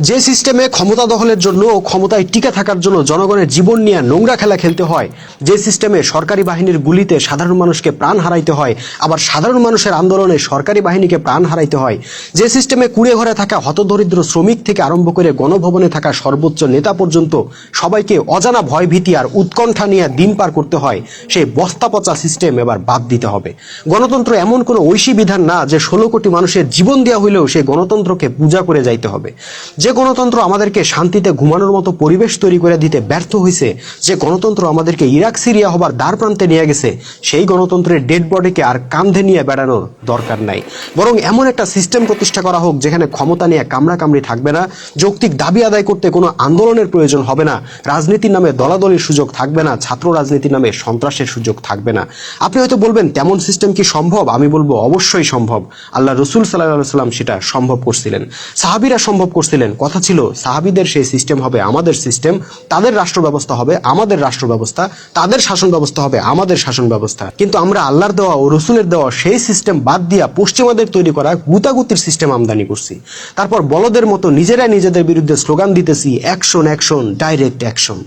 যে সিস্টেমে ক্ষমতা দখলের জন্য ও ক্ষমতায় টিকে থাকার জন্য জনগণের জীবন নিয়ে নোংরা খেলা খেলতে হয়, যে সিস্টেমে সরকারি বাহিনীর গুলিতে সাধারণ মানুষকে প্রাণ হারাইতে হয়, আবার সাধারণ মানুষের আন্দোলনে সরকারি বাহিনীকে প্রাণ হারাইতে হয়, যে সিস্টেমে কুড়ে ঘরে থাকা হতদরিদ্র শ্রমিক থেকে আরম্ভ করে গণভবনে থাকা সর্বোচ্চ নেতা পর্যন্ত সবাইকে অজানা ভয়ভীতি আর উৎকণ্ঠা নিয়ে দিন পার করতে হয়, সেই বস্তাপচা সিস্টেম এবার বাদ দিতে হবে। গণতন্ত্র এমন কোনো ঐশী বিধান না যে 16 কোটি মানুষের জীবন দেওয়া হইলেও সেই গণতন্ত্রকে পূজা করে যাইতে হবে। যে গণতন্ত্র আমাদেরকে শান্তিতে ঘুমানোর মতো পরিবেশ তৈরি করে দিতে ব্যর্থ হয়েছে, যে গণতন্ত্র আমাদেরকে ইরাক সিরিয়া হবার দ্বার প্রান্তে নিয়ে গেছে, সেই গণতন্ত্রের ডেড বডিকে আর কাঁধে নিয়ে বেড়ানোর দরকার নাই। বরং এমন একটা সিস্টেম প্রতিষ্ঠা করা হোক যেখানে ক্ষমতা নিয়ে কামড়াকামড়ি থাকবে না, যৌক্তিক দাবি আদায় করতে কোনো আন্দোলনের প্রয়োজন হবে না, রাজনীতির নামে দলাদলির সুযোগ থাকবে না, ছাত্র রাজনীতির নামে সন্ত্রাসের সুযোগ থাকবে না। আপনি হয়তো বলবেন তেমন সিস্টেম কি সম্ভব? আমি বলবো অবশ্যই সম্ভব। আল্লাহ রসুল সাল্লাল্লাহু আলাইহি ওয়াসাল্লাম সেটা সম্ভব করছিলেন, সাহাবীরা সম্ভব করছিলেন। কথা ছিল সাহাবীদের সেই সিস্টেম হবে আমাদের সিস্টেম, তাদের রাষ্ট্র ব্যবস্থা হবে আমাদের রাষ্ট্র ব্যবস্থা, তাদের শাসন ব্যবস্থা হবে আমাদের শাসন ব্যবস্থা। কিন্তু আমরা আল্লাহর দেওয়া ও রসুলের দেওয়া সেই সিস্টেম বাদ দিয়া পশ্চিমাদের তৈরি করা গুতাগুতির সিস্টেম আমদানি করছি। তারপর বলদের মতো নিজেরাই নিজেদের বিরুদ্ধে স্লোগান দিতেছি, অ্যাকশন অ্যাকশন ডাইরেক্ট অ্যাকশন।